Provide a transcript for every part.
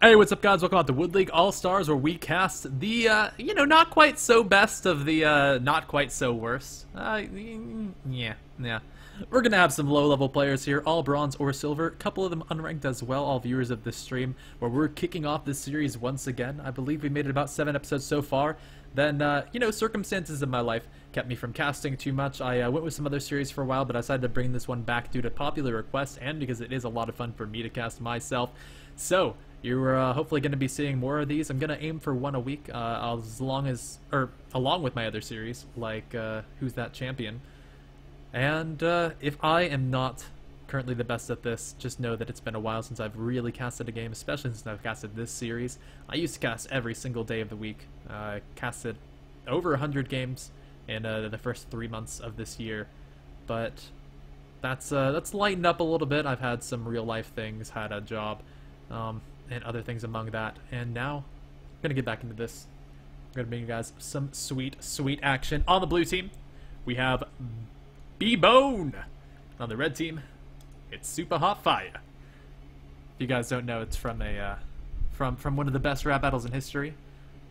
Hey, what's up, guys? Welcome out to Wood League All-Stars, where we cast the, not quite so best of the, not quite so worst. Yeah. We're gonna have some low-level players here, all bronze or silver, a couple of them unranked as well, all viewers of this stream, where we're kicking off this series once again. I believe we made it about 7 episodes so far. Then, circumstances in my life kept me from casting too much. I went with some other series for a while, but I decided to bring this one back due to popular request, and because it is a lot of fun for me to cast myself. So, you're hopefully going to be seeing more of these. I'm going to aim for one a week, along with my other series, like Who's That Champion. And if I am not currently the best at this, just know that it's been a while since I've really casted a game, especially since I've casted this series. I used to cast every single day of the week. I casted over 100 games in the first 3 months of this year, but that's lightened up a little bit. I've had some real life things, had a job, and other things among that, and now I'm gonna get back into this. I'm gonna bring you guys some sweet action. On the blue team, we have B-Bone. On the red team, it's Super Hot Fire. If you guys don't know, it's from a from one of the best rap battles in history.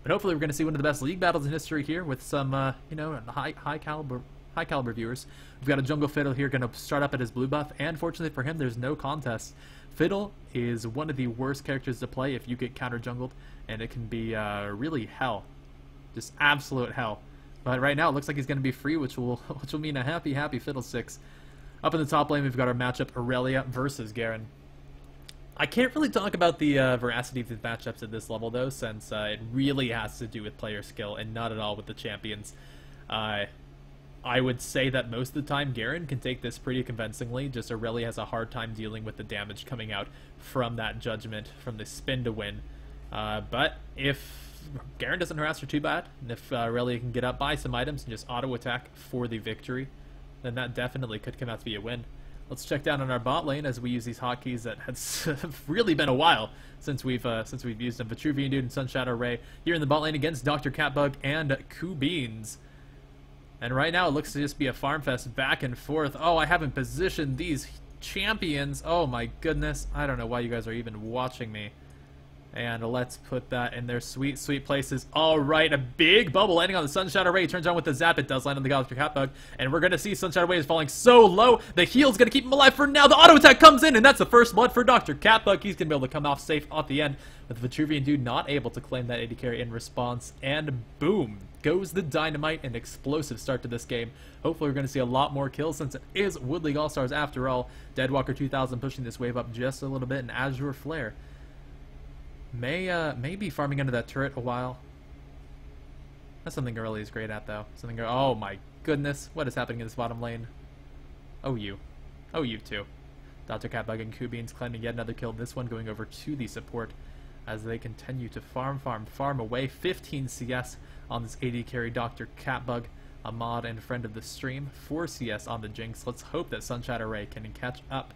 But hopefully we're gonna see one of the best league battles in history here with some high caliber viewers. We've got a Jungle Fiddle here, gonna start up at his blue buff, and fortunately for him, there's no contest. Fiddle is one of the worst characters to play if you get counter jungled, and it can be really hell, just absolute hell. But right now it looks like he's going to be free, which will mean a happy Fiddlesticks. Up in the top lane, we've got our matchup Aurelia versus Garen. I can't really talk about the veracity of the matchups at this level though, since it really has to do with player skill and not at all with the champions. I would say that most of the time Garen can take this pretty convincingly, just Aurelia has a hard time dealing with the damage coming out from that judgment, from the spin to win. But if Garen doesn't harass her too bad, and if Aurelia can get up, buy some items, and just auto-attack for the victory, then that definitely could come out to be a win. Let's check down on our bot lane as we use these hotkeys that has really been a while since we've used them. Vitruvian Dude and Sunshadow Ray here in the bot lane against Dr. Catbug and Kubines. And right now it looks to just be a farm fest back and forth. Oh, I haven't positioned these champions. Oh my goodness. I don't know why you guys are even watching me. And let's put that in their sweet places. Alright, a big bubble landing on the Sunshadow Ray. Turns on with the zap. It does land on the Dr. Catbug. And we're going to see Sunshadow Ray is falling so low. The heal's going to keep him alive for now. The auto attack comes in, and that's the first blood for Dr. Catbug. He's going to be able to come off safe at the end. With Vitruvian Dude not able to claim that AD carry in response. And boom goes the dynamite. An explosive start to this game. Hopefully we're going to see a lot more kills since it is Wood League All-Stars after all. Deadwalker 2000 pushing this wave up just a little bit, and Azure Flare may be farming under that turret a while. That's something Aurelia is great at, though. Oh my goodness, what is happening in this bottom lane? Oh, you too. Dr. Catbug and Kubines claiming yet another kill. This one going over to the support as they continue to farm away. 15 CS on this AD carry, Dr. Catbug, a mod and friend of the stream. 4 CS on the Jinx. Let's hope that Sunshadow Ray can catch up.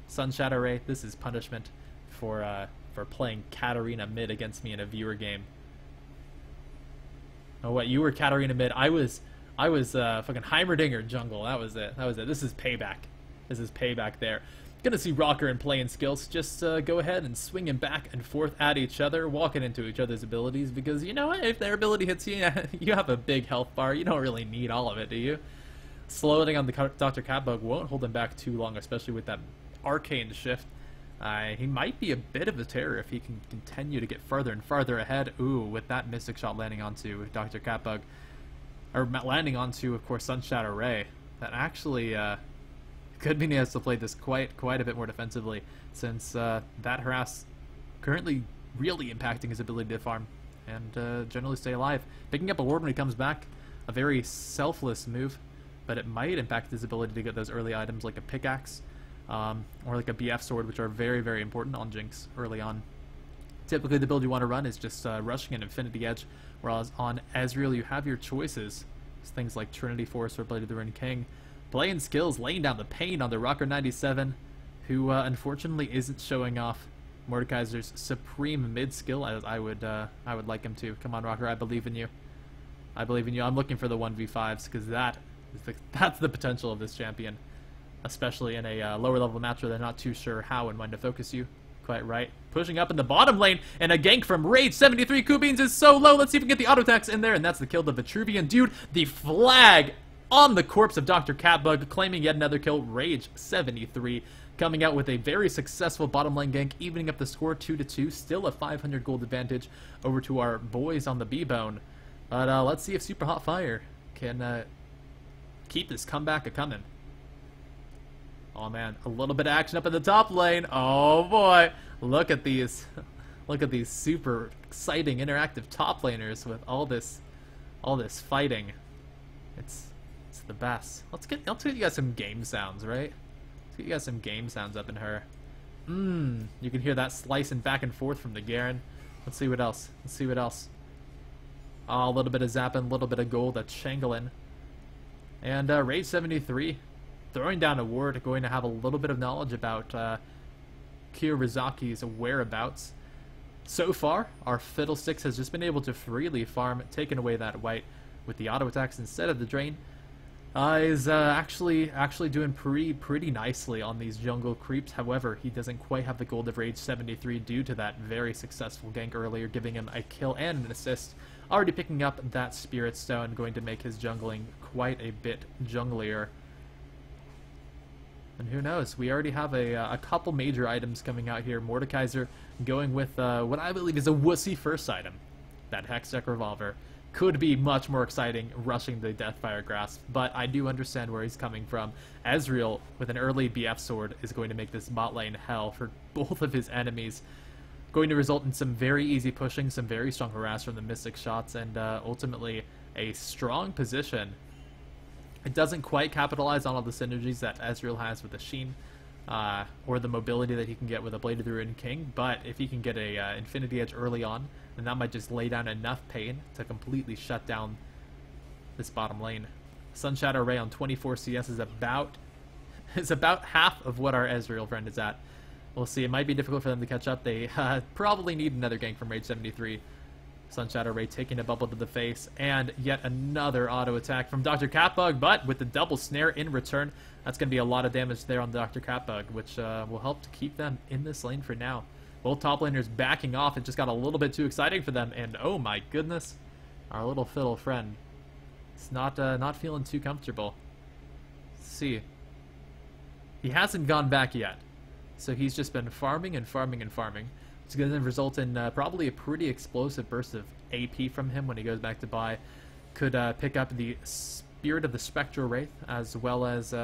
Sunshadow Ray, this is punishment for playing Katarina mid against me in a viewer game. Oh, what? You were Katarina mid. I was fucking Heimerdinger jungle. That was it. This is payback. There. Gonna see Rocker and Play and Skills just go ahead and swing him back and forth at each other, walking into each other's abilities, because you know what? If their ability hits you, you have a big health bar. You don't really need all of it, do you? Slowing on the Dr. Catbug won't hold him back too long, especially with that arcane shift. He might be a bit of a terror if he can continue to get farther and farther ahead. Ooh, with that Mystic Shot landing onto Dr. Catbug. Or landing onto, of course, Sunshadow Ray. That actually could mean he has to play this quite a bit more defensively, since that harass currently really impacting his ability to farm and generally stay alive. Picking up a ward when he comes back, a very selfless move, but it might impact his ability to get those early items like a pickaxe. Or like a BF sword, which are very important on Jinx early on. Typically the build you want to run is just rushing an Infinity Edge, whereas on Ezreal you have your choices. It's things like Trinity Force or Blade of the Ruined King. Playing skills, laying down the pain on the Rocker 97, who unfortunately isn't showing off Mordekaiser's supreme mid skill as I would like him to. Come on, Rocker, I believe in you. I'm looking for the 1v5s because that's the potential of this champion. Especially in a lower level match where they're not too sure how and when to focus you. quite right. Pushing up in the bottom lane, and a gank from Rage 73. Kubins is so low. Let's see if we can get the auto attacks in there, and that's the kill to Vitruvian. Dude, the flag on the corpse of Dr. Catbug, claiming yet another kill. Rage 73 coming out with a very successful bottom lane gank, evening up the score 2-2. Still a 500 gold advantage over to our boys on the B-Bone. But let's see if Super Hot Fire can keep this comeback a-coming. Oh man, a little bit of action up in the top lane. Oh boy, look at these, look at these super exciting interactive top laners with all this fighting. It's the best. Let's get you guys some game sounds, right? Let's get you guys some game sounds up in her. You can hear that slicing back and forth from the Garen. Let's see what else. Let's see what else. Oh, a little bit of zapping, a little bit of gold. That's Changeling. And Rage 73 throwing down a ward, going to have a little bit of knowledge about Kiyorizaki's whereabouts. So far, our Fiddlesticks has just been able to freely farm, taking away that white with the auto attacks instead of the drain. Is actually doing pretty nicely on these jungle creeps. However, he doesn't quite have the gold of Rage 73 due to that very successful gank earlier, giving him a kill and an assist. Already picking up that Spirit Stone, going to make his jungling quite a bit junglier. And who knows, we already have a couple major items coming out here. Mordekaiser going with what I believe is a wussy first item. That Hextech Revolver could be much more exciting rushing the Deathfire Grasp, but I do understand where he's coming from. Ezreal with an early BF sword is going to make this bot lane hell for both of his enemies. Going to result in some very easy pushing, some very strong harass from the Mystic shots, and ultimately a strong position. It doesn't quite capitalize on all the synergies that Ezreal has with the Sheen, or the mobility that he can get with a Blade of the Ruined King, but if he can get a Infinity Edge early on, then that might just lay down enough pain to completely shut down this bottom lane. Sunshadow Ray on 24 CS is about half of what our Ezreal friend is at. We'll see. It might be difficult for them to catch up. They probably need another gank from Rage 73. Sunshadow Ray taking a bubble to the face, and yet another auto attack from Dr. Catbug, but with the double snare in return, that's going to be a lot of damage there on Dr. Catbug, which will help to keep them in this lane for now. Both top laners backing off. It just got a little bit too exciting for them, and oh my goodness, our little fiddle friend is not feeling too comfortable. Let's see. He hasn't gone back yet, so he's just been farming and farming and farming. It's going to result in probably a pretty explosive burst of AP from him when he goes back to buy. Could pick up the Spirit of the Spectral Wraith, as well as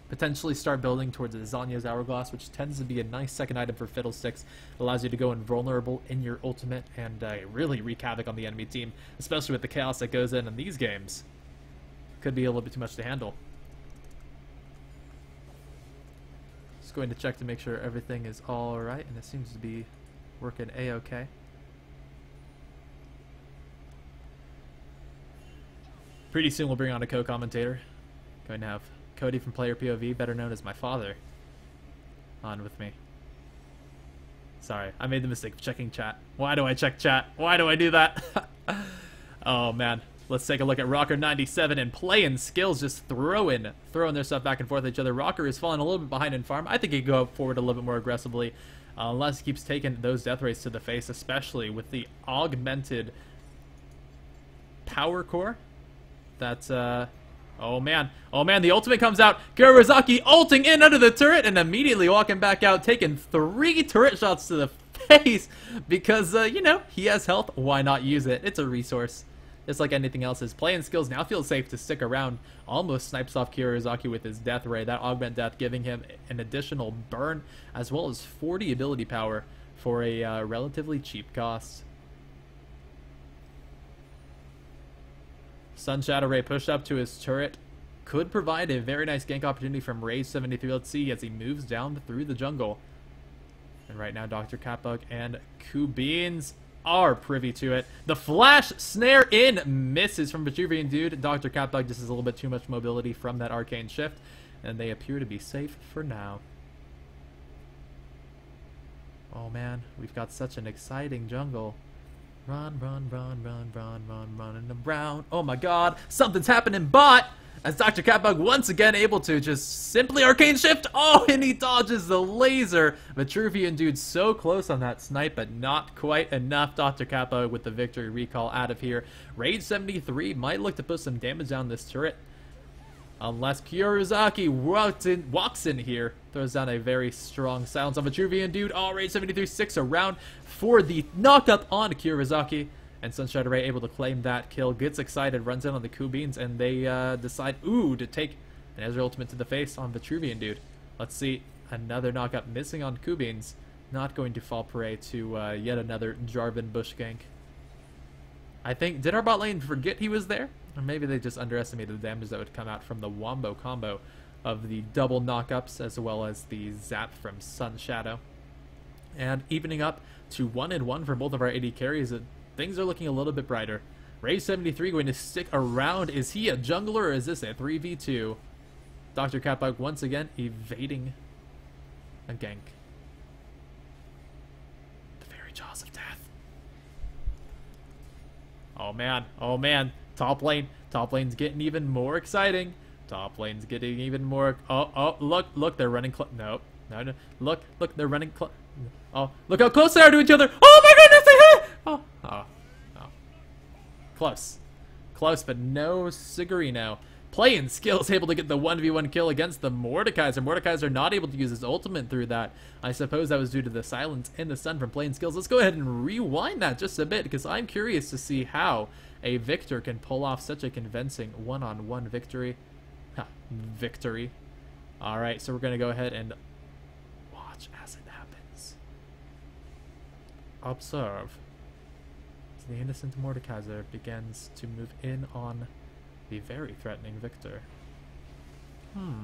potentially start building towards the Zanya's Hourglass, which tends to be a nice second item for Fiddlesticks. It allows you to go invulnerable in your ultimate and really wreak havoc on the enemy team, especially with the chaos that goes in these games. Could be a little bit too much to handle. Just going to check to make sure everything is all right, and it seems to be working a-okay. Pretty soon we'll bring on a co-commentator. Going to have Cody from Player POV, better known as my father, on with me. Sorry, I made the mistake of checking chat. Why do I check chat? Why do I do that? Oh man. Let's take a look at Rocker97 and playing skills, just throwing their stuff back and forth at each other. Rocker is falling a little bit behind in farm. I think he could go forward a little bit more aggressively. Unless he keeps taking those death rays to the face, especially with the augmented power core. That's, oh man, the ultimate comes out. Kiyoriizaki ulting in under the turret and immediately walking back out, taking 3 turret shots to the face because, you know, he has health. Why not use it? It's a resource. Just like anything else, his playing skills now feel safe to stick around. Almost snipes off Kiyoriizaki with his death ray. That augment death giving him an additional burn as well as 40 ability power for a relatively cheap cost. Sunshadow Ray pushed up to his turret. Could provide a very nice gank opportunity from Rage 73. Let's see as he moves down through the jungle. And right now Dr. Catbug and Kubins are privy to it. The flash snare in misses from Vitruvian Dude. Dr. Catbug just has a little bit too much mobility from that arcane shift, and they appear to be safe for now. Oh man, we've got such an exciting jungle. Run, run, run, run, run, run, run, running around. Oh my god, something's happening, bot! as Dr. Catbug once again able to just simply Arcane Shift. Oh, and he dodges the laser. Vitruvian Dude so close on that snipe, but not quite enough. Dr. Catbug with the victory recall out of here. Rage 73 might look to put some damage down this turret. Unless Kurizaki walks in here, throws down a very strong silence on Vitruvian Dude. Oh, Rage 73 sticks around for the knockup on Kurizaki. And Sunshadow Ray able to claim that kill, gets excited, runs in on the Kubines, and they decide, to take an Ezreal ultimate to the face on Vitruvian Dude. Let's see, another knockup missing on Kubines. Not going to fall prey to yet another Jarvan Bush gank. I think, did our bot lane forget he was there? Or maybe they just underestimated the damage that would come out from the Wombo combo of the double knockups as well as the zap from Sunshadow. And evening up to 1-1 for both of our AD carries. Things are looking a little bit brighter. Rage 73 going to stick around. Is he a jungler or is this a 3v2? Dr. Catbug once again evading a gank. The very jaws of death. Oh man, oh man. Top lane's getting even more exciting. Top lane's getting even more. Oh, look, they're running. No, look, they're running. Oh, look how close they are to each other. Oh my goodness, they hit! Oh. Close, but no Sigurino. Playing skills able to get the 1v1 kill against the Mordekaiser. Mordekaiser not able to use his ultimate through that. I suppose that was due to the silence and the stun from playing skills. Let's go ahead and rewind that just a bit because I'm curious to see how a Victor can pull off such a convincing one-on-one victory. Victory. Alright, so we're going to go ahead and watch as it happens. Observe. The innocent Mordekaiser begins to move in on the very threatening Victor. No.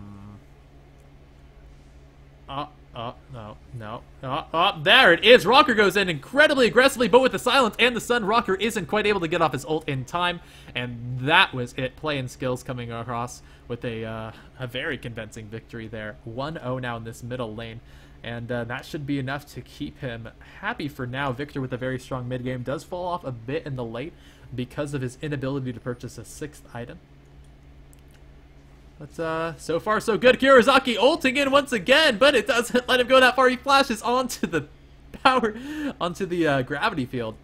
There it is! Rocker goes in incredibly aggressively, but with the silence and the stun, Rocker isn't quite able to get off his ult in time, and that was it. Playing skills coming across with a very convincing victory there. 1-0 now in this middle lane. And that should be enough to keep him happy for now. Victor with a very strong mid game does fall off a bit in the late because of his inability to purchase a 6th item. But so far so good. Kurizaki ulting in once again, but it doesn't let him go that far. He flashes onto the gravity field.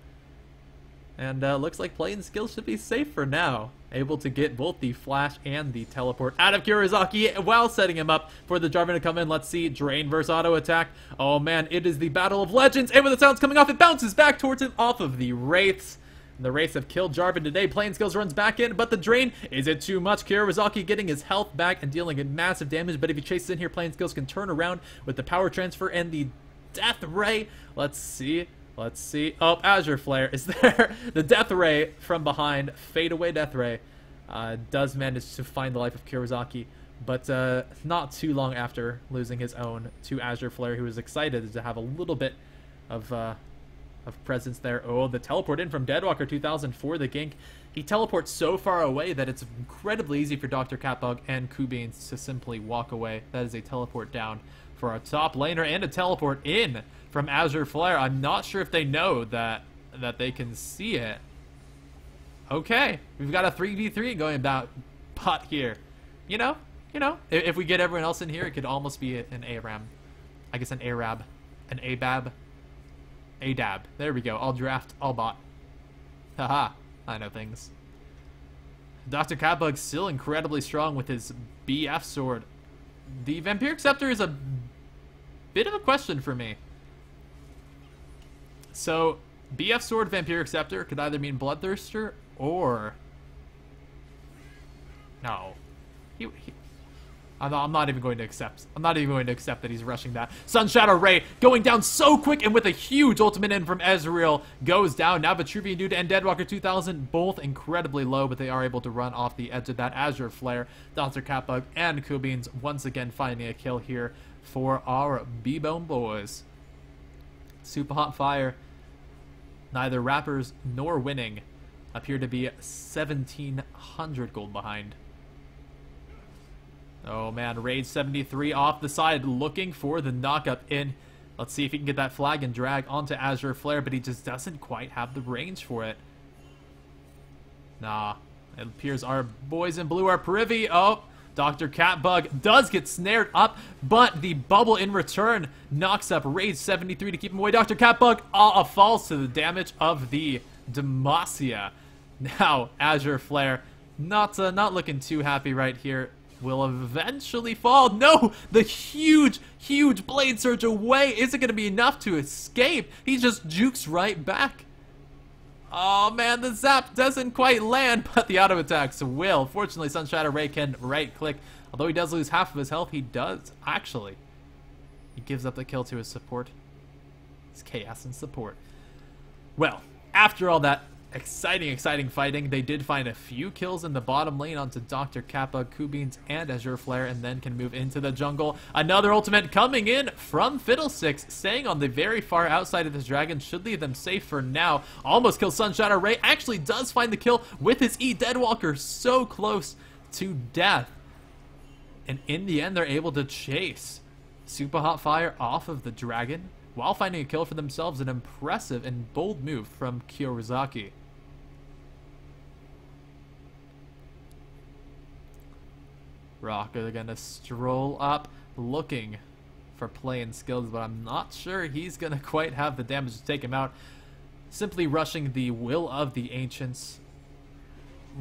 And looks like playing skills should be safe for now. Able to get both the flash and the teleport out of Kurizaki while setting him up for the Jarvan to come in. Let's see, Drain versus auto attack. Oh man, it is the Battle of Legends. And with the sounds coming off, it bounces back towards him off of the Wraiths. And the Wraiths have killed Jarvan today. Playing skills runs back in, but the Drain, is it too much? Kurizaki getting his health back and dealing massive damage. But if he chases in here, playing skills can turn around with the power transfer and the Death Ray. Let's see. Oh, Azure Flare is there. The Death Ray from behind. Fade away Death Ray. Does manage to find the life of Kurizaki. But not too long after losing his own to Azure Flare, who was excited to have a little bit of presence there. Oh, the teleport in from Deadwalker 2000 for the gank. He teleports so far away that it's incredibly easy for Dr. Catbug and Kubines to simply walk away. That is a teleport down for our top laner and a teleport in from Azure Flare. I'm not sure if they know that they can see it. Okay, we've got a 3v3 going about pot here. You know, if we get everyone else in here, it could almost be an ARAM. I guess an ARAB. An ABAB. ADAB. There we go. All draft, all bot. Haha, I know things. Dr. Catbug still incredibly strong with his BF sword. The Vampiric Scepter is a bit of a question for me. So, BF Sword, Vampiric Scepter could either mean Bloodthirster or... No. I'm not even going to accept. I'm not even going to accept that he's rushing that. Sunshadow Ray going down so quick and with a huge ultimate in from Ezreal goes down. Now Vitruvian Dude and Deadwalker 2000 both incredibly low, but they are able to run off the edge of that Azure Flare. Dr. Catbug and Kubines once again finding a kill here for our B-Bone boys. Super hot fire. Neither rappers nor winning appear to be 1,700 gold behind. Oh man, Rage 73 off the side looking for the knockup in. Let's see if he can get that flag and drag onto Azure Flare, but he just doesn't quite have the range for it. Nah, It appears our boys in blue are privy. Oh, Dr. Catbug does get snared up, but the bubble in return knocks up Rage 73 to keep him away. Dr. Catbug falls to the damage of the Demacia. Now, Azure Flare, not looking too happy right here, will eventually fall. No, the huge Blade Surge away isn't going to be enough to escape. He just jukes right back. Oh man, the zap doesn't quite land, but the auto attacks will. Fortunately, Sunshadow Ray can right click. Although he does lose half of his health, he does actually. He gives up the kill to his support. It's chaos and support. Well, after all that exciting fighting, they did find a few kills in the bottom lane onto Dr. Kappa, Kubins, and Azure Flare, and then can move into the jungle. Another ultimate coming in from Fiddlesticks, staying on the very far outside of this dragon, should leave them safe for now. Almost kills Sunshadow Ray, actually does find the kill with his E. Deadwalker, so close to death. And in the end, they're able to chase Super Hot Fire off of the dragon, while finding a kill for themselves. An impressive and bold move from Kyorizaki. Rocker, they're gonna stroll up looking for playing skills, but I'm not sure he's gonna quite have the damage to take him out. Simply rushing the Will of the Ancients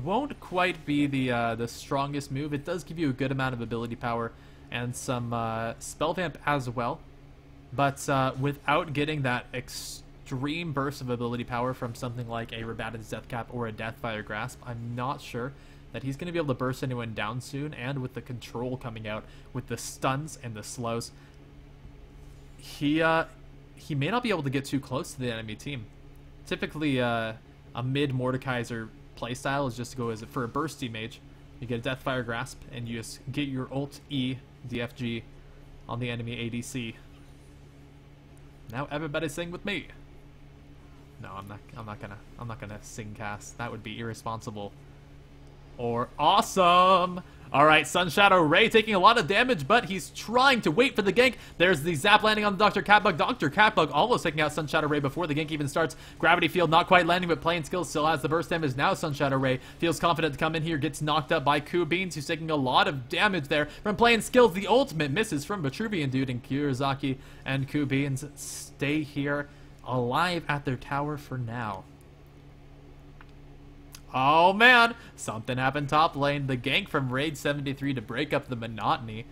won't quite be the strongest move. It does give you a good amount of ability power and some spell vamp as well, but without getting that extreme burst of ability power from something like a Rabadon's Deathcap or a Deathfire Grasp, I'm not sure that he's going to be able to burst anyone down soon. And with the control coming out, with the stuns and the slows, he may not be able to get too close to the enemy team. Typically, a mid Mordekaiser playstyle is just to go for a bursty mage. You get a Deathfire Grasp, and you just get your ult E DFG on the enemy ADC. Now everybody's sing with me. No, I'm not gonna sing cast. That would be irresponsible. Or awesome! Alright, Sunshadow Ray taking a lot of damage, but he's trying to wait for the gank. There's the zap landing on Dr. Catbug. Dr. Catbug almost taking out Sunshadow Ray before the gank even starts. Gravity Field not quite landing, but playing skills still has the burst damage. Now Sunshadow Ray feels confident to come in here, gets knocked up by Kubins, who's taking a lot of damage there from playing skills. The ultimate misses from Vitruvian Dude, and Kyorizaki and Kubins stay here alive at their tower for now. Oh man, something happened top lane. The gank from Rage 73 to break up the monotony.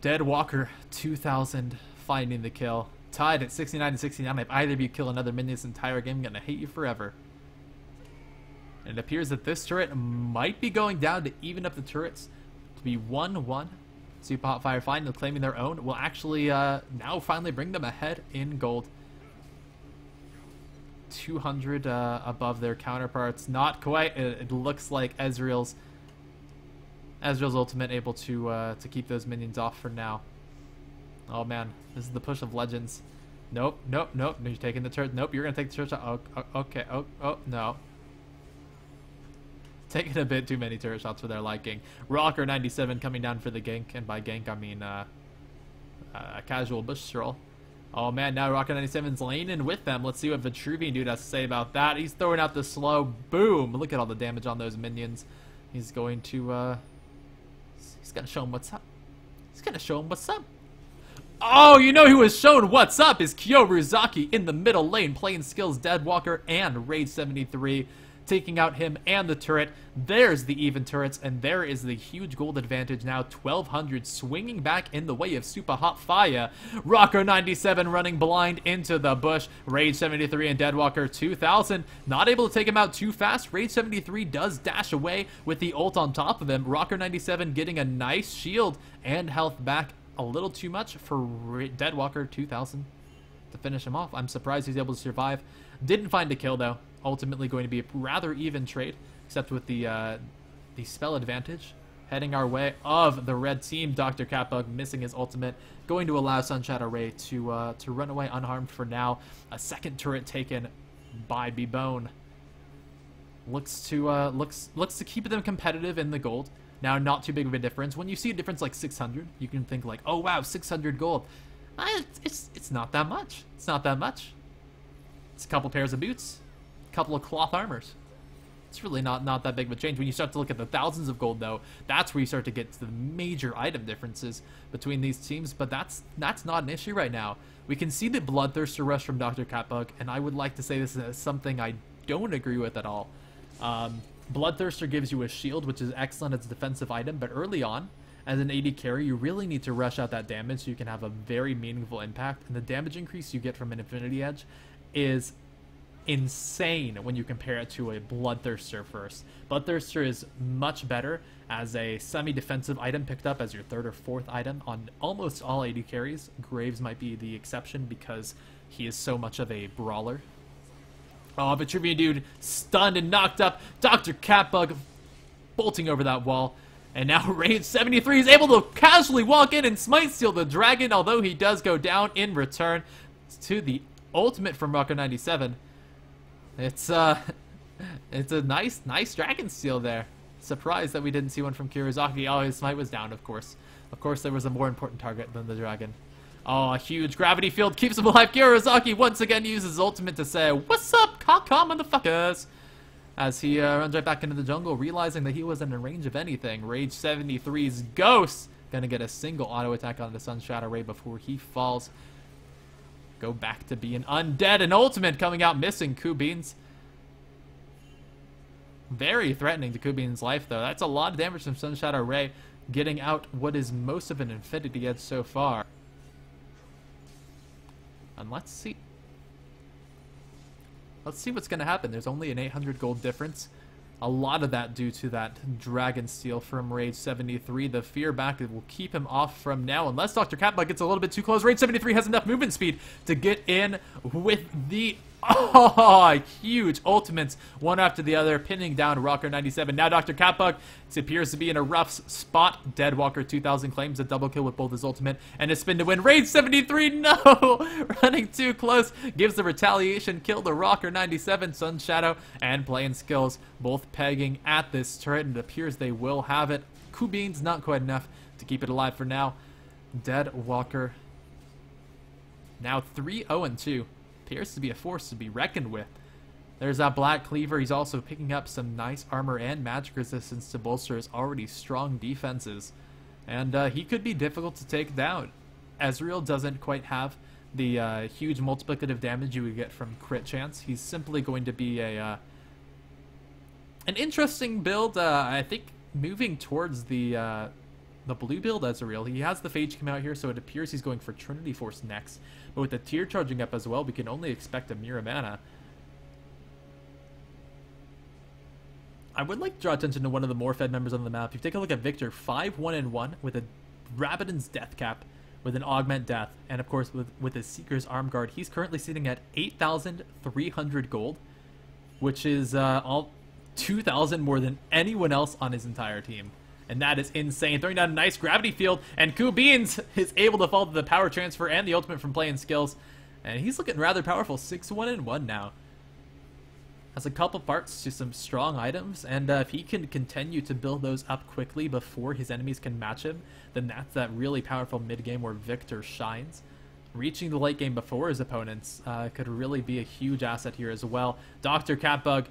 Deadwalker 2000 finding the kill. Tied at 69 to 69. If either of you kill another minion this entire game, I'm gonna hate you forever. And it appears that this turret might be going down to even up the turrets to be 1-1. Super Hot Fire finally claiming their own will actually now finally bring them ahead in gold. 200 above their counterparts. Not quite. It looks like Ezreal's ultimate able to keep those minions off for now. Oh man, this is the push of legends. Nope. You're taking the turret. Nope, you're gonna take the turret shot. Oh, okay. Oh no. Taking a bit too many turret shots for their liking. Rocker 97 coming down for the gank, and by gank I mean a casual bush stroll. Oh man, now Rocket 97's laning with them. Let's see what Vitruvian Dude has to say about that. He's throwing out the slow. Boom! Look at all the damage on those minions. He's going to, he's gonna show him what's up. He's gonna show him what's up. Oh, you know who was shown what's up is Kyorizaki in the middle lane, playing skills Deadwalker and Rage 73. Taking out him and the turret. There's the even turrets, and there is the huge gold advantage now. 1200 swinging back in the way of Super Hot Fire. Rocker 97 running blind into the bush. Rage 73 and Deadwalker 2000 not able to take him out too fast. Rage 73 does dash away with the ult on top of him. Rocker 97 getting a nice shield and health back. A little too much for Deadwalker 2000 to finish him off. I'm surprised he's able to survive. Didn't find a kill though. Ultimately going to be a rather even trade, except with the spell advantage heading our way of the red team. Dr. Catbug missing his ultimate, going to allow Sunshadow Ray to run away unharmed for now. A second turret taken by Bebone. Looks to keep them competitive in the gold. Now, not too big of a difference. When you see a difference like 600, you can think like, oh wow, 600 gold. It's not that much. It's not that much. It's a couple pairs of boots. Couple of cloth armors. It's really not that big of a change. When you start to look at the thousands of gold, though, that's where you start to get to the major item differences between these teams, but that's not an issue right now. We can see the Bloodthirster rush from Dr. Catbug, and I would like to say this is something I don't agree with at all. Bloodthirster gives you a shield, which is excellent as a defensive item, but early on, as an AD carry, you really need to rush out that damage so you can have a very meaningful impact, and the damage increase you get from an Infinity Edge is insane when you compare it to a Bloodthirster first. Bloodthirster is much better as a semi-defensive item picked up as your third or fourth item on almost all AD carries. Graves might be the exception because he is so much of a brawler. Oh, Vitruvian Dude stunned and knocked up. Dr. Catbug bolting over that wall. And now Rage 73 is able to casually walk in and smite steal the dragon, although he does go down in return to the ultimate from Rocker 97. It's a nice dragon steal there. Surprised that we didn't see one from Kurizaki. Oh, his smite was down, of course. Of course, there was a more important target than the dragon. Oh, a huge gravity field keeps him alive. Kurizaki once again uses ultimate to say, "What's up, caca motherfuckers?" As he runs right back into the jungle, realizing that he wasn't in range of anything. Rage 73's Ghost gonna get a single auto attack on the Sun Shadow Ray before he falls. Go back to being undead, and ultimate coming out missing Kubin's. Very threatening to Kubin's life, though. That's a lot of damage from Sun Shadow Ray, getting out what is most of an Infinity Edge so far. And let's see what's going to happen. There's only an 800 gold difference. A lot of that due to that Dragon Steal from Rage 73. The Fear back will keep him off from now, unless Dr. Catbug gets a little bit too close. Rage 73 has enough movement speed to get in with the huge ultimates, one after the other, pinning down Rocker 97. Now Dr. Catbug appears to be in a rough spot. Deadwalker 2000 claims a double kill with both his ultimate and a spin to win. Rage 73, no! Running too close, gives the retaliation kill to Rocker 97. Sun Shadow and playing skills both pegging at this turret, and it appears they will have it. Kubin's not quite enough to keep it alive for now. Deadwalker now 3-0-2. Appears to be a force to be reckoned with. There's that Black Cleaver. He's also picking up some nice armor and magic resistance to bolster his already strong defenses. And he could be difficult to take down. Ezreal doesn't quite have the huge multiplicative damage you would get from crit chance. He's simply going to be an interesting build. I think moving towards the blue build Ezreal. He has the Phage come out here, so it appears he's going for Trinity Force next. But with the tier charging up as well, we can only expect a Mirror Mana. I would like to draw attention to one of the more fed members on the map. If you take a look at Victor, 5-1-1 with a Rabadon's Death Cap, with an Augment Death, and of course with his Seeker's Arm Guard. He's currently sitting at 8,300 gold, which is all 2,000 more than anyone else on his entire team. And that is insane. Throwing down a nice gravity field, and Kubins is able to fall to the power transfer and the ultimate from playing skills. And he's looking rather powerful. 6-1-1 now. Has a couple parts to some strong items, and if he can continue to build those up quickly before his enemies can match him, then that's that really powerful mid-game where Victor shines. Reaching the late game before his opponents could really be a huge asset here as well. Dr. Catbug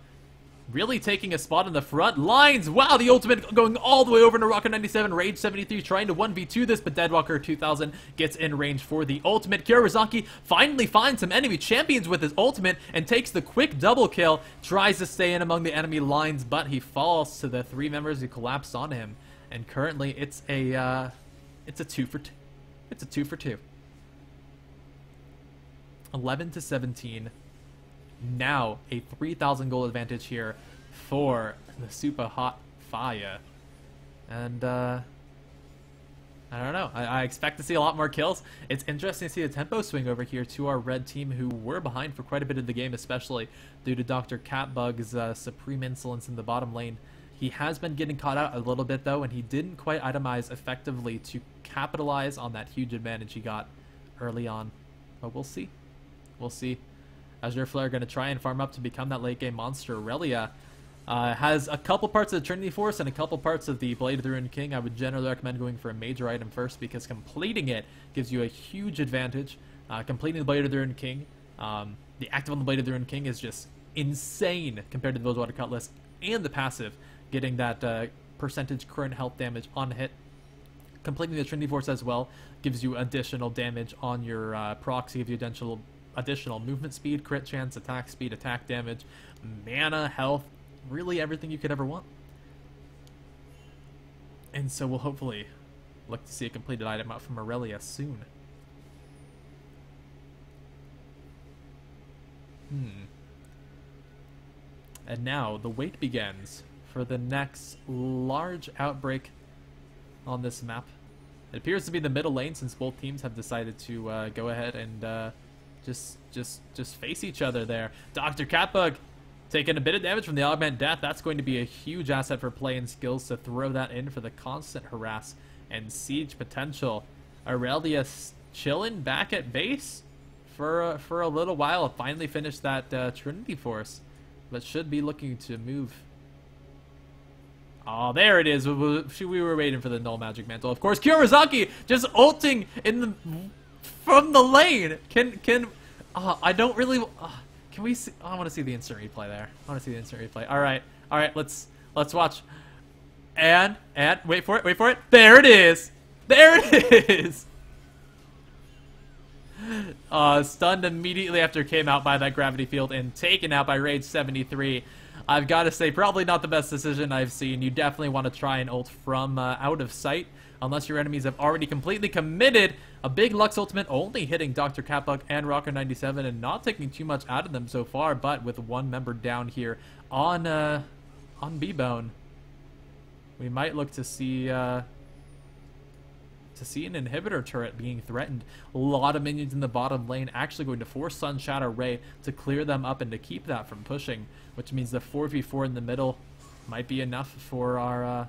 really taking a spot on the front lines. Wow, the ultimate going all the way over to Rocker 97. Rage 73 trying to 1v2 this, but Deadwalker 2000 gets in range for the ultimate. Kurizaki finally finds some enemy champions with his ultimate and takes the quick double kill. Tries to stay in among the enemy lines, but he falls to the three members who collapsed on him. And currently it's a 2 for 2. It's a 2 for 2. 11-17. Now a 3,000 goal advantage here for the super hot fire. And I don't know, I expect to see a lot more kills. It's interesting to see a tempo swing over here to our red team, who were behind for quite a bit of the game, especially due to Dr. Catbug's supreme insolence in the bottom lane. He has been getting caught out a little bit though, and he didn't quite itemize effectively to capitalize on that huge advantage he got early on. But we'll see. We'll see. Azure Flare going to try and farm up to become that late game monster. Aurelia has a couple parts of the Trinity Force and a couple parts of the Blade of the Ruined King. I would generally recommend going for a major item first, because completing it gives you a huge advantage. Completing the Blade of the Ruined King, the active on the Blade of the Ruined King is just insane compared to the Bilgewater Cutlass. and the passive, getting that percentage current health damage on hit. Completing the Trinity Force as well gives you additional damage on your procs, gives you additional movement speed, crit chance, attack speed, attack damage, mana, health, really everything you could ever want. And so we'll hopefully look to see a completed item out from Aurelia soon. And now the wait begins for the next large outbreak on this map. It appears to be the middle lane, since both teams have decided to go ahead and just face each other there. Dr. Catbug taking a bit of damage from the Augment Death. That's going to be a huge asset for play and skills to throw that in for the constant harass and siege potential. Aurelia chilling back at base for a little while. Finally finished that Trinity Force, but should be looking to move. Oh, there it is. We were waiting for the Null Magic Mantle. Of course, Kurizaki just ulting from the lane. I don't really. Can we see? Oh, I want to see the instant replay there. I want to see the instant replay. All right. Let's watch. And wait for it. There it is. Stunned immediately after came out by that gravity field and taken out by Rage 73. I've got to say, probably not the best decision I've seen. You definitely want to try and ult from out of sight, unless your enemies have already completely committed. A big Lux ultimate only hitting Dr. Catbug and Rocker 97 and not taking too much out of them so far, but with one member down here on B-Bone, we might look to see an inhibitor turret being threatened. A lot of minions in the bottom lane, actually going to force Sun Shadow Ray to clear them up and to keep that from pushing, which means the 4v4 in the middle might be enough for our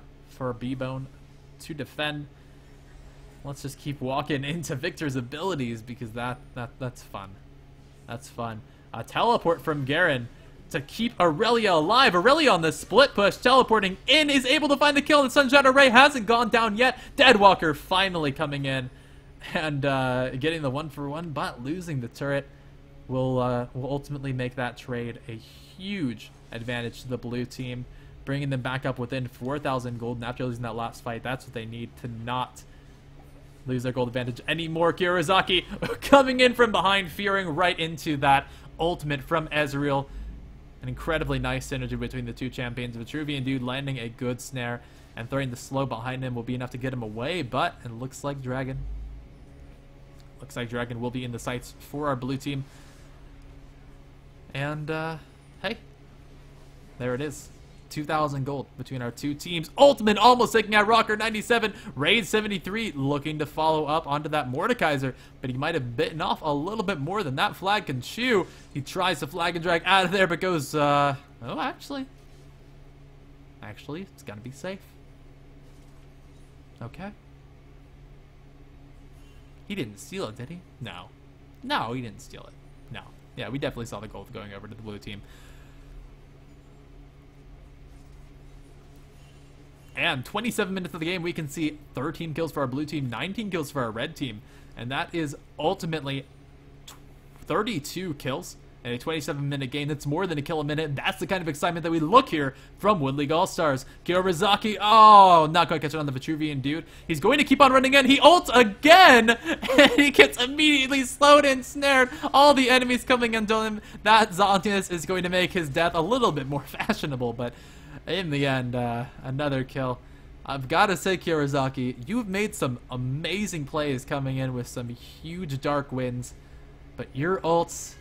B-Bone to defend. Let's just keep walking into Victor's abilities, because that's fun. That's fun. A teleport from Garen to keep Aurelia alive. Aurelia on the split push, teleporting in, is able to find the kill, and Sun Shadow Ray hasn't gone down yet. Deadwalker finally coming in and getting the 1-for-1, but losing the turret will ultimately make that trade a huge advantage to the blue team, bringing them back up within 4,000 gold. And after losing that last fight, that's what they need to not lose their gold advantage anymore. Kurizaki coming in from behind, fearing right into that ultimate from Ezreal. An incredibly nice synergy between the two champions. Vitruvian Dude landing a good snare and throwing the slow behind him will be enough to get him away, but it looks like Dragon will be in the sights for our blue team. And hey, there it is. 2,000 gold between our two teams. Ultimate almost taking out Rocker 97. Raid 73 looking to follow up onto that Mordekaiser, but he might have bitten off a little bit more than that flag can chew. He tries to flag and drag out of there, but goes, oh, actually, it's gonna be safe. Okay. He didn't steal it, did he? No. No, he didn't steal it. No. Yeah, we definitely saw the gold going over to the blue team. And 27 minutes of the game, we can see 13 kills for our blue team, 19 kills for our red team. And that is ultimately 32 kills in a 27-minute game. That's more than a kill a minute. That's the kind of excitement that we look here from Wood League All-Stars. Kurizaki, oh, not quite catching on the Vitruvian Dude. He's going to keep on running in. He ults again, and he gets immediately slowed and snared. All the enemies coming into him. That Zontius is going to make his death a little bit more fashionable, but in the end, another kill. I've got to say, Kurizaki, you've made some amazing plays coming in with some huge dark wins, but your ults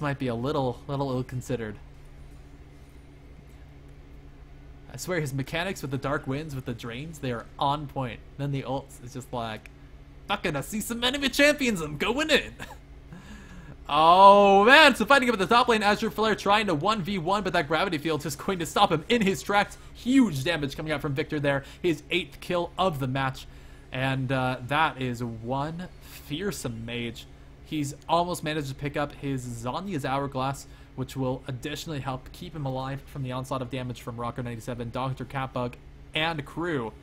might be a little ill-considered. I swear, his mechanics with the dark winds, with the drains, they are on point. Then the ults is just like, fucking, I see some enemy champions, I'm going in. Oh man, so fighting up at the top lane, Azure Flare trying to 1v1, but that gravity field is going to stop him in his tracks. Huge damage coming out from Victor there, his 8th kill of the match. And that is one fearsome mage. He's almost managed to pick up his Zhonya's Hourglass, which will additionally help keep him alive from the onslaught of damage from Rocker 97, Dr. Catbug, and crew.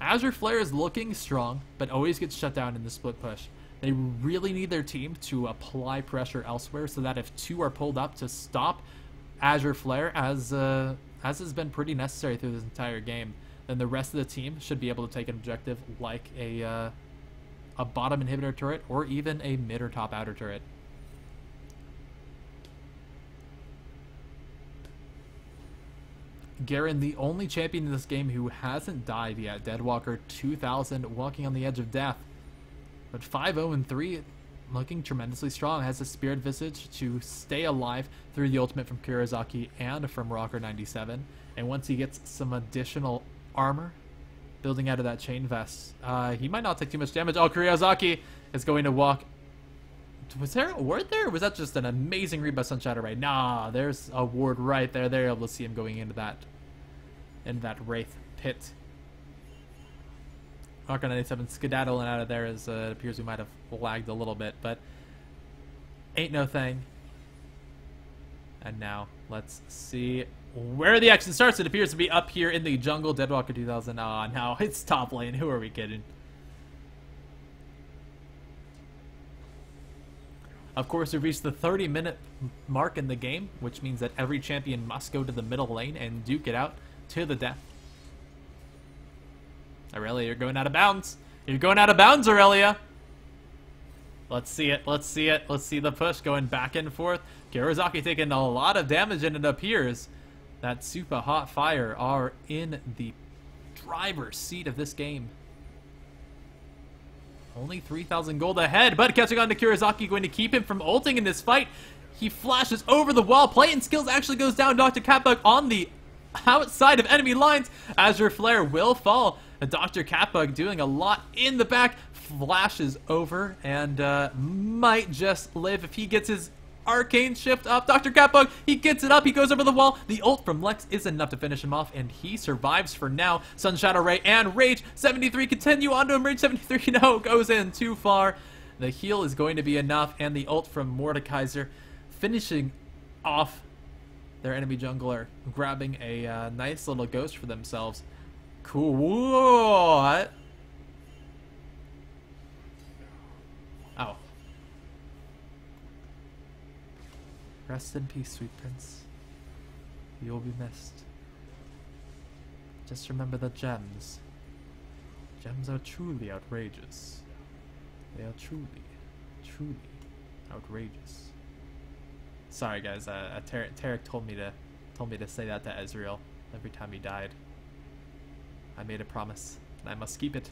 Azure Flare is looking strong, but always gets shut down in the split push. They really need their team to apply pressure elsewhere so that if two are pulled up to stop Azure Flare, as has been pretty necessary through this entire game, then the rest of the team should be able to take an objective like a bottom inhibitor turret or even a mid or top outer turret. Garen, the only champion in this game who hasn't died yet. Deadwalker 2000 walking on the edge of death. But 5-0-3, looking tremendously strong. Has a Spirit Visage to stay alive through the ultimate from Kurizaki and from Rocker97. And once he gets some additional armor building out of that chain vest, he might not take too much damage. Oh, Kurizaki is going to walk. Was there a ward there, or was that just an amazing read by Sunshadow Ray? Nah, there's a ward right there. They're able to see him going into that Wraith pit. Rocker97 skedaddling out of there as it appears we might have lagged a little bit, but ain't no thing. And now let's see where the action starts. It appears to be up here in the jungle. Deadwalker 2000. Ah, now it's top lane. Who are we kidding? Of course, we've reached the 30-minute mark in the game, which means that every champion must go to the middle lane and duke it out to the death. Aurelia, you're going out of bounds. You're going out of bounds, Aurelia. Let's see it. Let's see it. Let's see the push going back and forth. Kurizaki taking a lot of damage, and it appears that Super Hot Fire are in the driver's seat of this game. Only 3,000 gold ahead, but catching on to Kurizaki, going to keep him from ulting in this fight. He flashes over the wall. Play and skills actually goes down. Dr. Catbug on the outside of enemy lines. Azure Flare will fall. Dr. Catbug doing a lot in the back. Flashes over and might just live if he gets his arcane shift up. Dr. Catbug, he gets it up, he goes over the wall. The ult from Lex is enough to finish him off, and he survives for now. Sunshadow Ray and Rage 73 continue onto him. Rage 73, no, goes in too far. The heal is going to be enough, and the ult from Mordekaiser finishing off their enemy jungler, grabbing a nice little ghost for themselves. Cool. What? Oh. Rest in peace, sweet prince. You will be missed. Just remember the gems. Gems are truly outrageous. They are truly, truly outrageous. Sorry, guys. Tarek told me to say that to Ezreal every time he died. I made a promise, and I must keep it.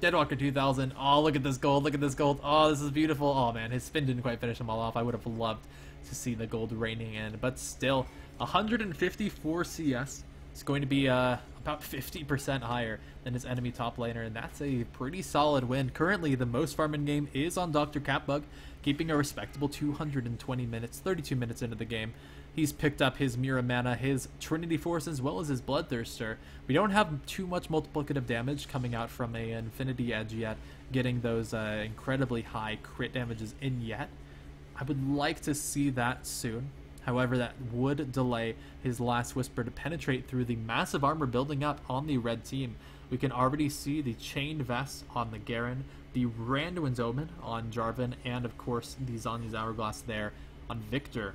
Deadwalker 2000. Oh, look at this gold. Look at this gold. Oh, this is beautiful. Oh, man. His spin didn't quite finish him all off. I would have loved to see the gold raining in. But still, 154 CS. It's going to be about 50% higher than his enemy top laner. And that's a pretty solid win. Currently, the most farm in game is on Dr. Catbug, keeping a respectable 220 minutes, 32 minutes into the game. He's picked up his Mira Mana, his Trinity Force, as well as his Bloodthirster. We don't have too much multiplicative damage coming out from a Infinity Edge yet, getting those incredibly high crit damages in yet. I would like to see that soon. However, that would delay his Last Whisper to penetrate through the massive armor building up on the red team. We can already see the Chained Vest on the Garen, the Randuin's Omen on Jarvan, and of course the Zhonya's Hourglass there on Victor.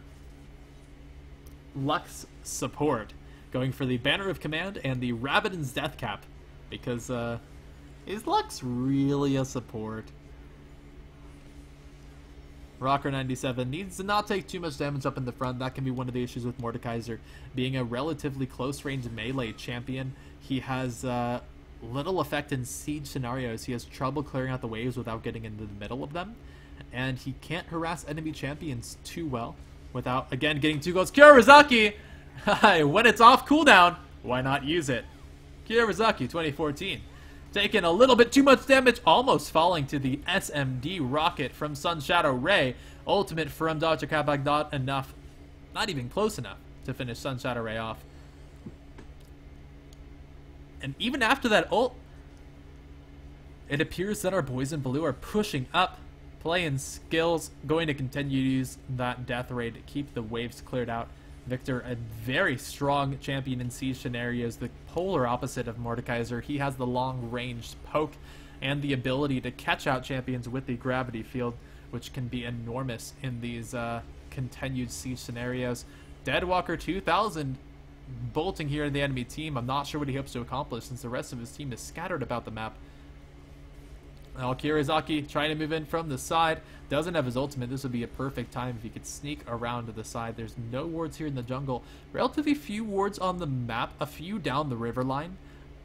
Lux support, going for the Banner of Command and the Rabadon's Death Cap, because is Lux really a support? Rocker97 needs to not take too much damage up in the front. That can be one of the issues with Mordekaiser. Being a relatively close-range melee champion, he has little effect in siege scenarios. He has trouble clearing out the waves without getting into the middle of them, and he can't harass enemy champions too well without, again, getting too close. Kurizaki! When it's off cooldown, why not use it? Kurizaki 2014. Taking a little bit too much damage, almost falling to the SMD rocket from Sunshadow Ray. Ultimate from Dr. Catbug, not enough, not even close enough to finish Sunshadow Ray off. And even after that ult, it appears that our boys in blue are pushing up. Playing skills, going to continue to use that death ray to keep the waves cleared out. Victor, a very strong champion in siege scenarios, the polar opposite of Mordekaiser. He has the long-range poke and the ability to catch out champions with the gravity field, which can be enormous in these continued siege scenarios. Deadwalker 2000 bolting here in the enemy team. I'm not sure what he hopes to accomplish since the rest of his team is scattered about the map. Now Kirizaki trying to move in from the side. Doesn't have his ultimate. This would be a perfect time if he could sneak around to the side. There's no wards here in the jungle. Relatively few wards on the map. A few down the river line.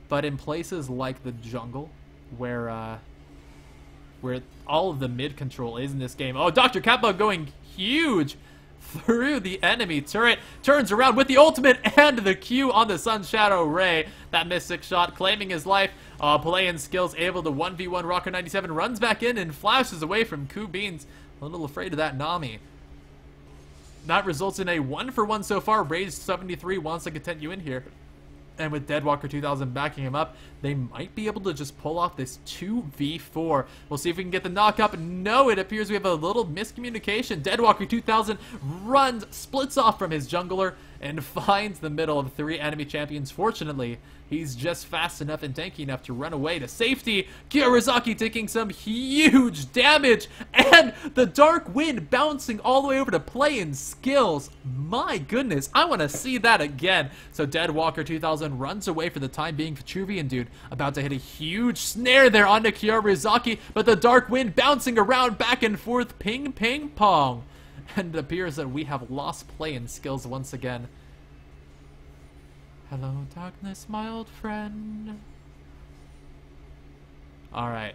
But in places like the jungle, where all of the mid control is in this game. Oh, Dr. Kappa going huge through the enemy turret. Turns around with the ultimate and the Q on the Sunshadow Ray. That Mystic shot claiming his life. Playing skills able to 1v1 Rocker 97. Runs back in and flashes away from Kubins. A little afraid of that Nami. That results in a 1-for-1 so far. Raised 73 wants to continue in here. And with Deadwalker 2000 backing him up, they might be able to just pull off this 2v4. We'll see if we can get the knock up. No, it appears we have a little miscommunication. Deadwalker 2000 runs, splits off from his jungler, and finds the middle of 3 enemy champions. Fortunately, he's just fast enough and tanky enough to run away to safety. Kirizaki taking some huge damage, and the Dark Wind bouncing all the way over to Playing Skills. My goodness, I want to see that again. So Deadwalker 2000 runs away for the time being. Vitruvian dude about to hit a huge snare there onto Kirizaki, but the Dark Wind bouncing around back and forth, ping, ping, pong. And it appears that we have lost Playing Skills once again. Hello, darkness, my old friend. Alright.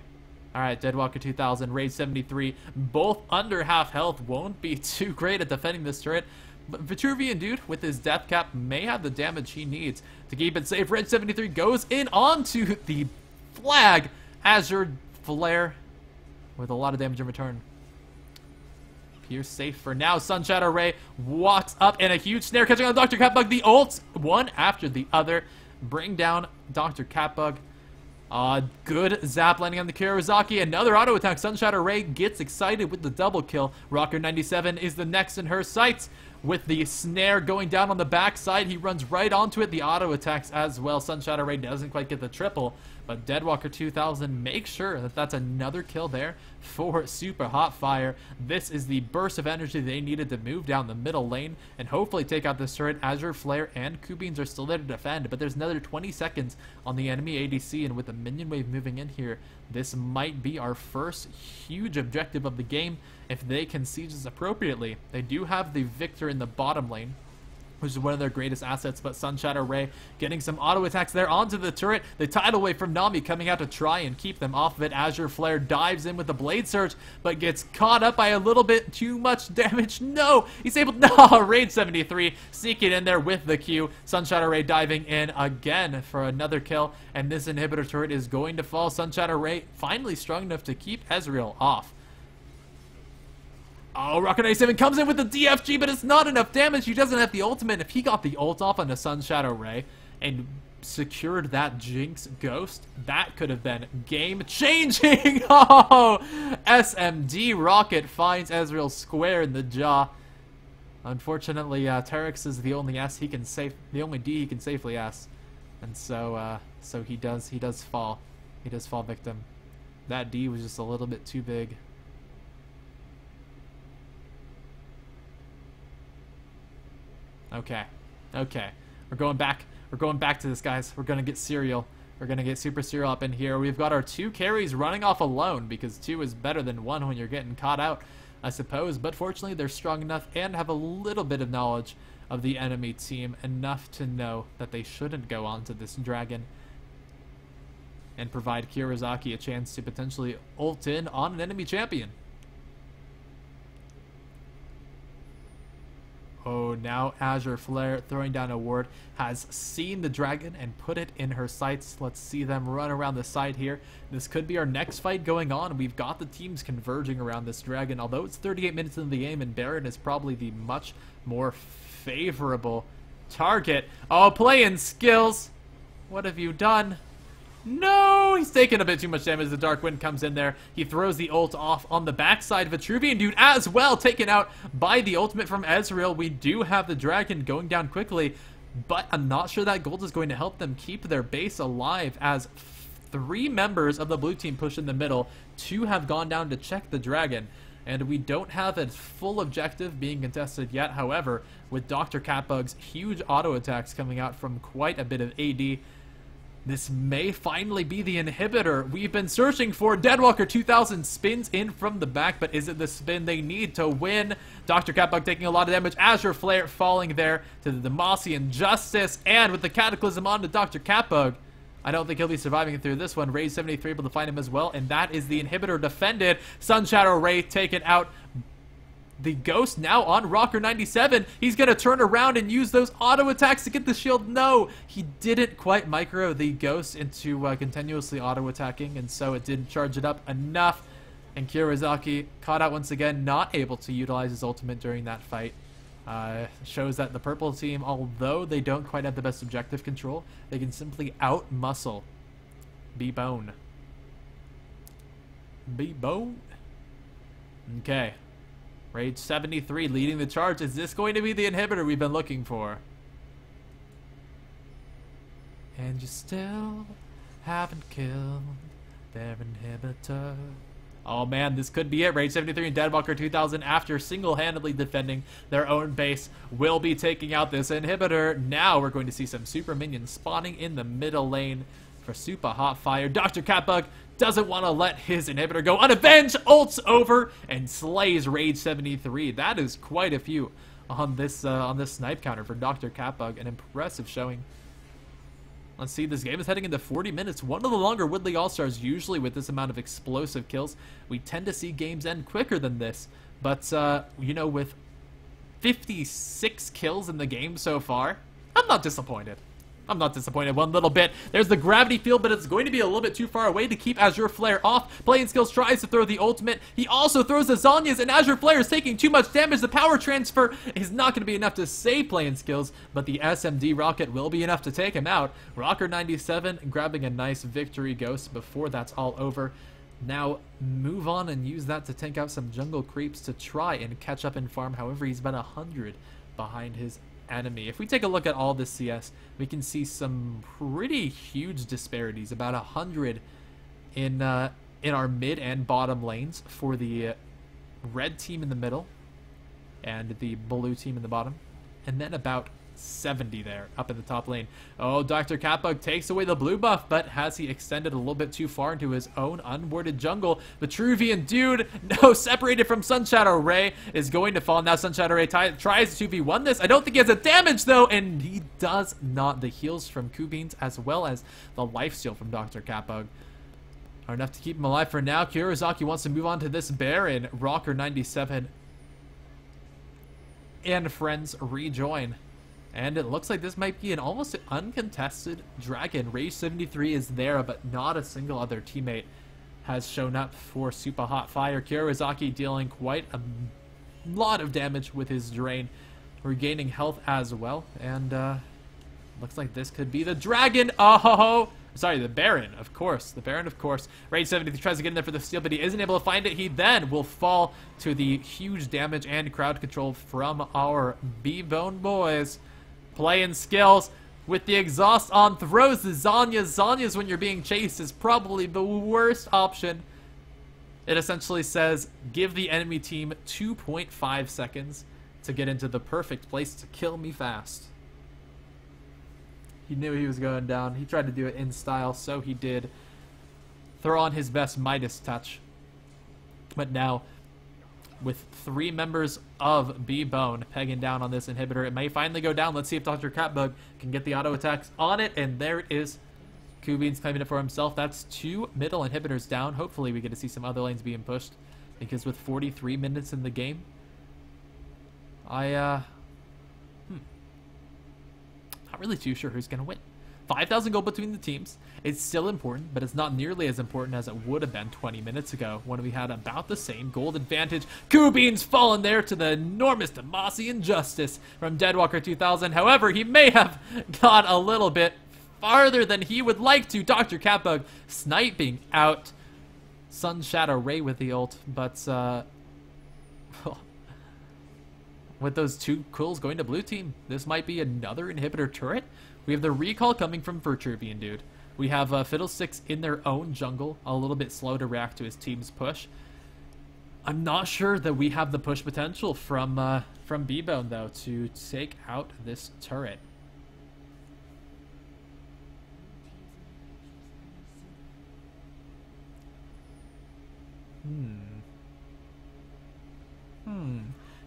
Alright, Deadwalker 2000, Raid 73. Both under half health. Won't be too great at defending this turret. But Vitruvian dude, with his death cap, may have the damage he needs to keep it safe. Raid 73 goes in onto the flag. Azure Flare with a lot of damage in return. You're safe for now. Sunshadow Ray walks up and a huge snare catching on Dr. Catbug. The ults, one after the other, bring down Dr. Catbug. Good zap landing on the Kirizaki. Another auto attack. Sunshadow Ray gets excited with the double kill. Rocker 97 is the next in her sights. With the snare going down on the backside, he runs right onto it. The auto attacks as well. Sunshadow Ray doesn't quite get the triple, but Deadwalker 2000 makes sure that that's another kill there for Super Hot Fire. This is the burst of energy they needed to move down the middle lane and hopefully take out this turret. Azure Flare and Kubins are still there to defend, but there's another 20 seconds on the enemy ADC, and with the minion wave moving in here, this might be our first huge objective of the game if they can siege us appropriately. They do have the Victor in the bottom lane, which is one of their greatest assets, but Sunshadow Ray getting some auto attacks there onto the turret. The tidal wave from Nami coming out to try and keep them off of it. Azure Flare dives in with the Blade Surge, but gets caught up by a little bit too much damage. No, he's able to, no, Raid 73 sneaking in there with the Q. Sunshadow Ray diving in again for another kill, and this inhibitor turret is going to fall. Sunshadow Ray finally strong enough to keep Ezreal off. Oh, Rocket 97 comes in with the DFG, but it's not enough damage. He doesn't have the ultimate. If he got the ult off on the Sunshadow Ray and secured that Jinx Ghost, that could have been game-changing. Oh, SMD Rocket finds Ezreal square in the jaw. Unfortunately, Teryx is the only S he can the only D he can safely S, and so he does fall. He does fall victim. That D was just a little bit too big. Okay. We're going back to this, guys. We're gonna get Serial. We're gonna get Super Serial up in here. We've got our 2 carries running off alone, because 2 is better than 1 when you're getting caught out, I suppose. But fortunately, they're strong enough and have a little bit of knowledge of the enemy team, enough to know that they shouldn't go onto this dragon and provide Kirizaki a chance to potentially ult in on an enemy champion. Oh, now Azure Flare throwing down a ward has seen the dragon and put it in her sights. Let's see them run around the side here. This could be our next fight going on. We've got the teams converging around this dragon, although it's 38 minutes into the game and Baron is probably the much more favorable target. Oh, Playing Skills. What have you done? No, he's taking a bit too much damage. The Dark Wind comes in there. He throws the ult off on the backside. Vitruvian dude as well, taken out by the ultimate from Ezreal. We do have the dragon going down quickly, but I'm not sure that gold is going to help them keep their base alive, as 3 members of the blue team push in the middle. 2 have gone down to check the dragon. and we don't have a full objective being contested yet. However, with Dr. Catbug's huge auto attacks coming out from quite a bit of AD, this may finally be the inhibitor we've been searching for. Deadwalker 2000 spins in from the back, but is it the spin they need to win? Dr. Catbug taking a lot of damage. Azure Flare falling there to the Demacian Justice, and with the Cataclysm on to Dr. Catbug, I don't think he'll be surviving through this one. Rage 73 able to find him as well, and that is the inhibitor defended. Sun Shadow Ray taken out. The Ghost now on Rocker 97. He's going to turn around and use those auto attacks to get the shield. No, he didn't quite micro the Ghost into continuously auto attacking, and so it didn't charge it up enough. And Kurizaki caught out once again, not able to utilize his ultimate during that fight. Shows that the purple team, although they don't quite have the best objective control, they can simply out-muscle B-Bone. B-Bone? Okay. Rage 73 leading the charge. Is this going to be the inhibitor we've been looking for? And you still haven't killed their inhibitor. Oh man, this could be it. Rage 73 and Deadwalker 2000, after single-handedly defending their own base, will be taking out this inhibitor. Now we're going to see some super minions spawning in the middle lane for Super Hot Fire. Dr. Catbug doesn't want to let his inhibitor go unavenged, ults over, and slays Rage 73. That is quite a few on this snipe counter for Dr. Catbug. An impressive showing. Let's see, this game is heading into 40 minutes. One of the longer Woodley All-Stars. Usually with this amount of explosive kills, we tend to see games end quicker than this. But, you know, with 56 kills in the game so far, I'm not disappointed. I'm not disappointed one little bit. There's the gravity field, but it's going to be a little bit too far away to keep Azure Flare off. Playing Skills tries to throw the ultimate. He also throws the Zhonya's, and Azure Flare is taking too much damage. The power transfer is not going to be enough to save Playing Skills, but the SMD rocket will be enough to take him out. Rocker 97 grabbing a nice victory ghost before that's all over. Now move on and use that to tank out some jungle creeps to try and catch up in farm. However, he's been 100 behind his enemy. If we take a look at all this CS, we can see some pretty huge disparities. About 100 in our mid and bottom lanes for the red team in the middle and the blue team in the bottom, and then about 70 there up in the top lane. Oh, Dr. Catbug takes away the blue buff, but has he extended a little bit too far into his own unwarded jungle? Vitruvian dude, no, separated from Sun Shadow Ray, is going to fall. Now Sun Shadow Ray tries to 2v1 this. I don't think he has a damage though, and he does not. The heals from Kubins as well as the lifesteal from Dr. Catbug are enough to keep him alive for now. Kurizaki wants to move on to this Baron. Rocker 97 and friends rejoin. And it looks like this might be an almost uncontested dragon. Rage 73 is there, but not a single other teammate has shown up for Super Hot Fire. Kurizaki dealing quite a lot of damage with his drain, regaining health as well. And looks like this could be the dragon. Oh, sorry, the Baron, of course. The Baron, of course. Rage 73 tries to get in there for the steal, but he isn't able to find it. He then will fall to the huge damage and crowd control from our B-Bone boys. Playing Skills with the exhaust on, throws the Zhonya's. Zhonya's when you're being chased is probably the worst option. It essentially says give the enemy team 2.5 seconds to get into the perfect place to kill me fast. He knew he was going down. He tried to do it in style, so he did. Throw on his best Midas touch. But now, with 3 members of B-Bone pegging down on this inhibitor, it may finally go down. Let's see if Dr. Catbug can get the auto attacks on it, and there it is. Kubin's claiming it for himself. That's 2 middle inhibitors down. Hopefully we get to see some other lanes being pushed, because with 43 minutes in the game, not really too sure who's going to win. 5,000 gold between the teams. It's still important, but it's not nearly as important as it would have been 20 minutes ago when we had about the same gold advantage. Kubin's fallen there to the enormous Demacian Justice from Deadwalker 2000. However, he may have got a little bit farther than he would like to. Dr. Catbug sniping out Sun Shadow Ray with the ult, but with those 2 kills going to blue team, this might be another inhibitor turret. We have the recall coming from Vitruvian dude. We have Fiddlesticks in their own jungle, a little bit slow to react to his team's push. I'm not sure that we have the push potential from B-Bone, though, to take out this turret.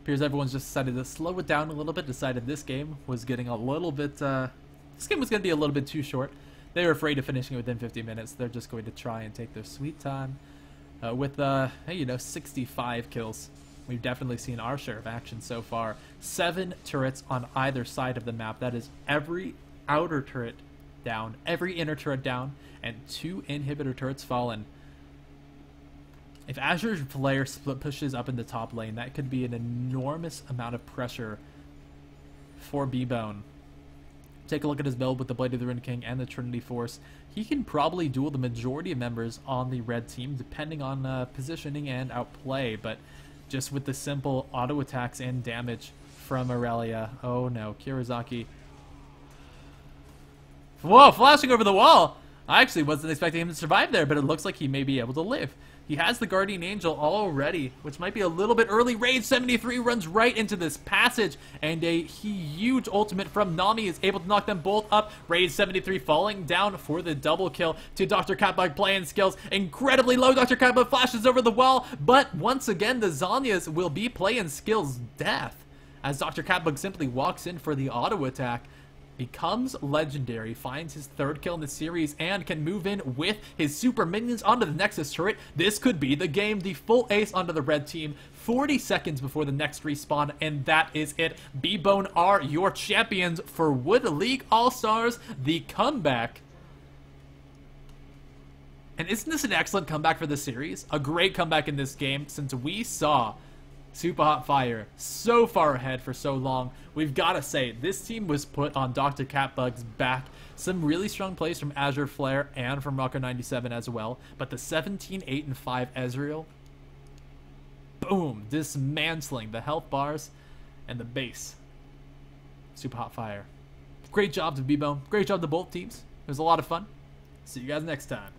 Appears everyone's just decided to slow it down a little bit, decided this game was getting a little bit, this game was going to be a little bit too short. They were afraid of finishing within 50 minutes. They're just going to try and take their sweet time. With, you know, 65 kills. We've definitely seen our share of action so far. 7 turrets on either side of the map. That is every outer turret down, every inner turret down, and 2 inhibitor turrets fallen. If Azure Flare pushes up in the top lane, that could be an enormous amount of pressure for B-Bone. Take a look at his build with the Blade of the Ruined King and the Trinity Force. He can probably duel the majority of members on the red team, depending on positioning and outplay, but just with the simple auto attacks and damage from Aurelia. Oh no, Kirizaki. Whoa, flashing over the wall! I actually wasn't expecting him to survive there, but it looks like he may be able to live. He has the Guardian Angel already, which might be a little bit early. Rage 73 runs right into this passage, and a huge ultimate from Nami is able to knock them both up. Rage 73 falling down for the double kill to Dr. Catbug playing skills. Incredibly low, Dr. Catbug flashes over the wall, but once again, the Zhonya's will be playing skills death, as Dr. Catbug simply walks in for the auto attack. Becomes legendary, finds his 3rd kill in the series, and can move in with his super minions onto the Nexus turret. This could be the game. The full ace onto the red team, 40 seconds before the next respawn, and that is it. B-Bone are your champions for Wood League All-Stars, the comeback. And isn't this an excellent comeback for the series? A great comeback in this game, since we saw Super Hot Fire so far ahead for so long. We've got to say, this team was put on Dr. Catbug's back. Some really strong plays from Azure Flare and from Rocker97 as well. But the 17, 8, and 5 Ezreal, boom, dismantling the health bars and the base. Super Hot Fire. Great job to B-Bone. Great job to both teams. It was a lot of fun. See you guys next time.